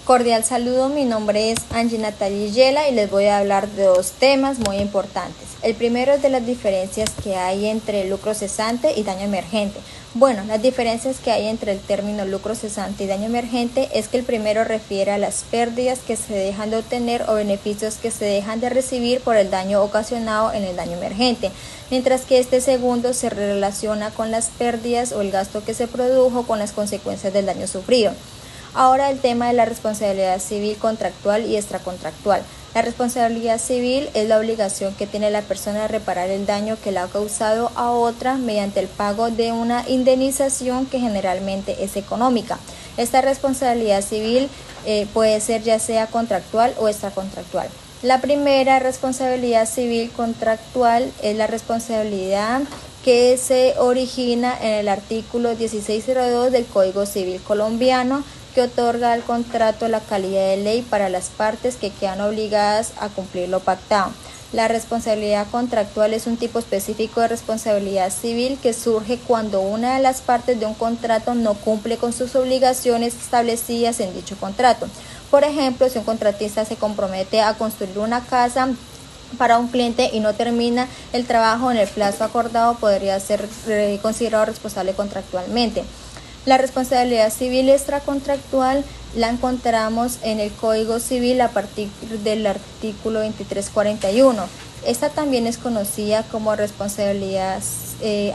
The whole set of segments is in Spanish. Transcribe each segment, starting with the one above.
Cordial saludo, mi nombre es Angie Natalia Yela y les voy a hablar de dos temas muy importantes. El primero es de las diferencias que hay entre lucro cesante y daño emergente. Bueno, las diferencias que hay entre el término lucro cesante y daño emergente es que el primero refiere a las pérdidas que se dejan de obtener o beneficios que se dejan de recibir por el daño ocasionado en el daño emergente, mientras que este segundo se relaciona con las pérdidas o el gasto que se produjo con las consecuencias del daño sufrido. Ahora el tema de la responsabilidad civil contractual y extracontractual. La responsabilidad civil es la obligación que tiene la persona de reparar el daño que le ha causado a otra mediante el pago de una indemnización que generalmente es económica. Esta responsabilidad civil puede ser ya sea contractual o extracontractual. La primera responsabilidad civil contractual es la responsabilidad que se origina en el artículo 1602 del Código Civil colombiano, que otorga al contrato la calidad de ley para las partes que quedan obligadas a cumplir lo pactado. La responsabilidad contractual es un tipo específico de responsabilidad civil que surge cuando una de las partes de un contrato no cumple con sus obligaciones establecidas en dicho contrato. Por ejemplo, si un contratista se compromete a construir una casa para un cliente y no termina el trabajo en el plazo acordado, podría ser considerado responsable contractualmente. La responsabilidad civil extracontractual la encontramos en el Código Civil a partir del artículo 2341. Esta también es conocida como responsabilidad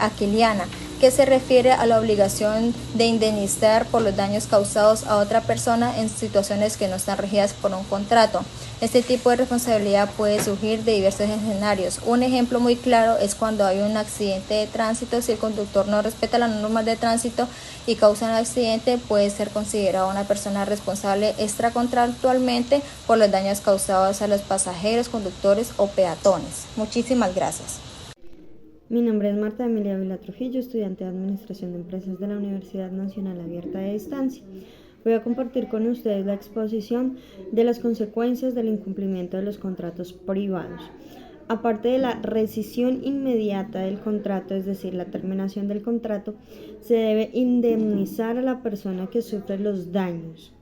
aquiliana, que se refiere a la obligación de indemnizar por los daños causados a otra persona en situaciones que no están regidas por un contrato. Este tipo de responsabilidad puede surgir de diversos escenarios. Un ejemplo muy claro es cuando hay un accidente de tránsito. Si el conductor no respeta las normas de tránsito y causa un accidente, puede ser considerado una persona responsable extracontractualmente por los daños causados a los pasajeros, conductores o peatones. Muchísimas gracias. Mi nombre es Marta Emilia Vila Trujillo, estudiante de Administración de Empresas de la Universidad Nacional Abierta de Distancia. Voy a compartir con ustedes la exposición de las consecuencias del incumplimiento de los contratos privados. Aparte de la rescisión inmediata del contrato, es decir, la terminación del contrato, se debe indemnizar a la persona que sufre los daños.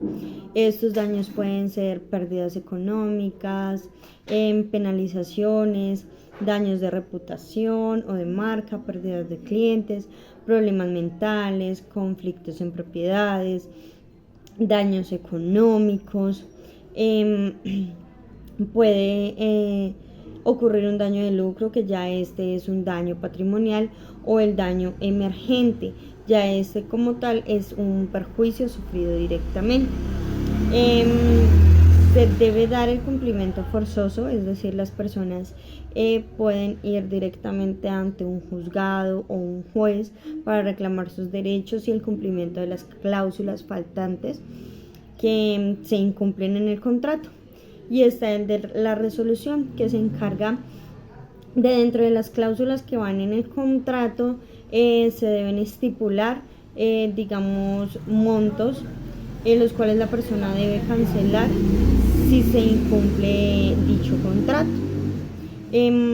Estos daños pueden ser pérdidas económicas, penalizaciones, daños de reputación o de marca, pérdidas de clientes, problemas mentales, conflictos en propiedades, daños económicos. Puede ocurrir un daño de lucro, que ya este es un daño patrimonial, o el daño emergente, ya este como tal es un perjuicio sufrido directamente. Se debe dar el cumplimiento forzoso, es decir, las personas pueden ir directamente ante un juzgado o un juez para reclamar sus derechos y el cumplimiento de las cláusulas faltantes que se incumplen en el contrato. Y está el de la resolución, que se encarga de, dentro de las cláusulas que van en el contrato, se deben estipular, digamos, montos los cuales la persona debe cancelar si se incumple dicho contrato.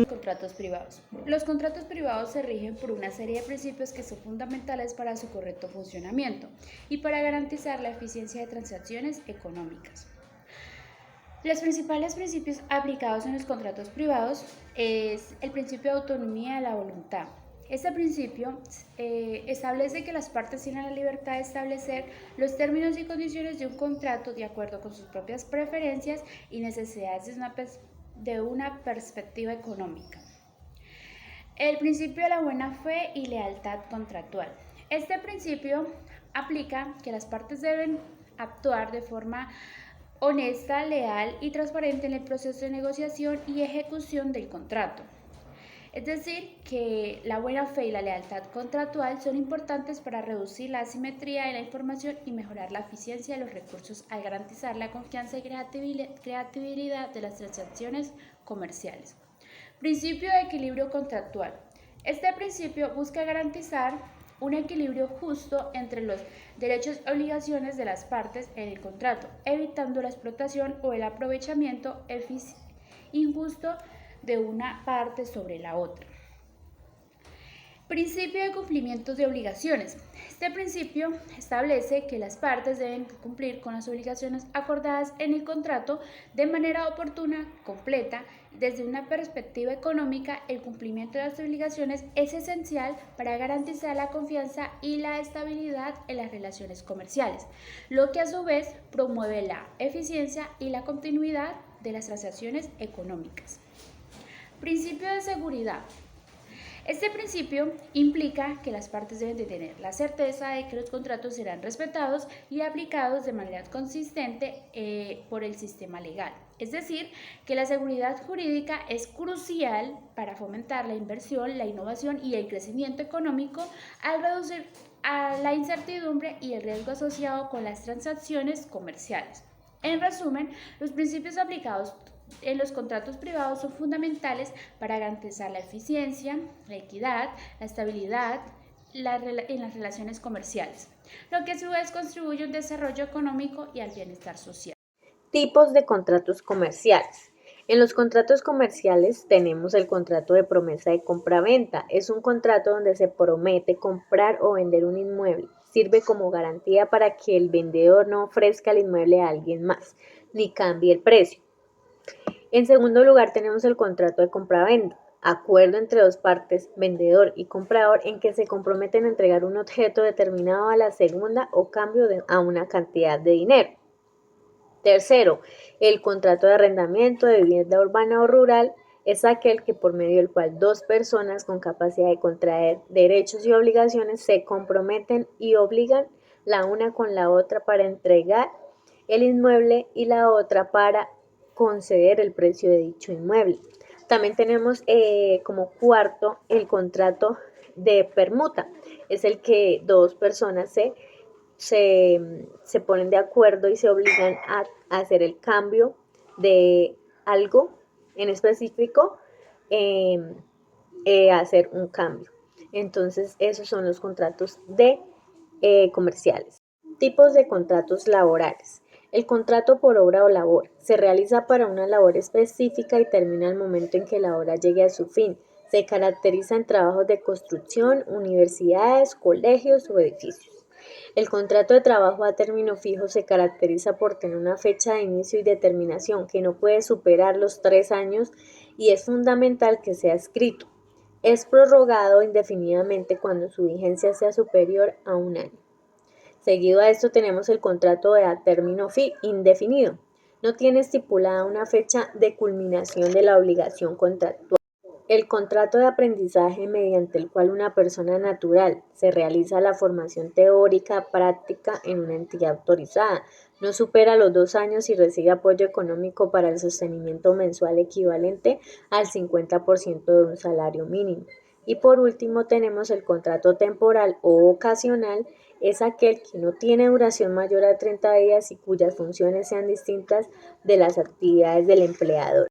Contratos privados. Los contratos privados se rigen por una serie de principios que son fundamentales para su correcto funcionamiento y para garantizar la eficiencia de transacciones económicas. Los principales principios aplicados en los contratos privados es el principio de autonomía de la voluntad. Este principio establece que las partes tienen la libertad de establecer los términos y condiciones de un contrato de acuerdo con sus propias preferencias y necesidades de una perspectiva económica. El principio de la buena fe y lealtad contractual. Este principio aplica que las partes deben actuar de forma honesta, leal y transparente en el proceso de negociación y ejecución del contrato. Es decir, que la buena fe y la lealtad contractual son importantes para reducir la asimetría de la información y mejorar la eficiencia de los recursos al garantizar la confianza y creatividad de las transacciones comerciales. Principio de equilibrio contractual. Este principio busca garantizar un equilibrio justo entre los derechos y obligaciones de las partes en el contrato, evitando la explotación o el aprovechamiento injusto de una parte sobre la otra. Principio de cumplimiento de obligaciones. Este principio establece que las partes deben cumplir con las obligaciones acordadas en el contrato de manera oportuna, completa. Desde una perspectiva económica, el cumplimiento de las obligaciones es esencial para garantizar la confianza y la estabilidad en las relaciones comerciales, lo que a su vez promueve la eficiencia y la continuidad de las transacciones económicas. Principio de seguridad. Este principio implica que las partes deben de tener la certeza de que los contratos serán respetados y aplicados de manera consistente por el sistema legal. Es decir, que la seguridad jurídica es crucial para fomentar la inversión, la innovación y el crecimiento económico al reducir a la incertidumbre y el riesgo asociado con las transacciones comerciales. En resumen, los principios aplicados en los contratos privados son fundamentales para garantizar la eficiencia, la equidad, la estabilidad en las relaciones comerciales, lo que a su vez contribuye a un desarrollo económico y al bienestar social. Tipos de contratos comerciales. En los contratos comerciales tenemos el contrato de promesa de compra-venta. Es un contrato donde se promete comprar o vender un inmueble. Sirve como garantía para que el vendedor no ofrezca el inmueble a alguien más, ni cambie el precio. En segundo lugar tenemos el contrato de compra-venta, acuerdo entre dos partes, vendedor y comprador, en que se comprometen a entregar un objeto determinado a la segunda o cambio a una cantidad de dinero. Tercero, el contrato de arrendamiento de vivienda urbana o rural es aquel que por medio del cual dos personas con capacidad de contraer derechos y obligaciones se comprometen y obligan la una con la otra para entregar el inmueble y la otra para conceder el precio de dicho inmueble. También tenemos como cuarto el contrato de permuta. Es el que dos personas se ponen de acuerdo y se obligan a hacer el cambio de algo en específico, hacer un cambio. Entonces, esos son los contratos comerciales. Tipos de contratos laborales. El contrato por obra o labor se realiza para una labor específica y termina al momento en que la obra llegue a su fin. Se caracteriza en trabajos de construcción, universidades, colegios o edificios. El contrato de trabajo a término fijo se caracteriza por tener una fecha de inicio y de terminación que no puede superar los 3 años y es fundamental que sea escrito. Es prorrogado indefinidamente cuando su vigencia sea superior a 1 año. Seguido a esto tenemos el contrato de a término indefinido. No tiene estipulada una fecha de culminación de la obligación contractual. El contrato de aprendizaje mediante el cual una persona natural se realiza la formación teórica práctica en una entidad autorizada. No supera los 2 años y recibe apoyo económico para el sostenimiento mensual equivalente al 50% de un salario mínimo. Y por último tenemos el contrato temporal o ocasional. Es aquel que no tiene duración mayor a 30 días y cuyas funciones sean distintas de las actividades del empleador.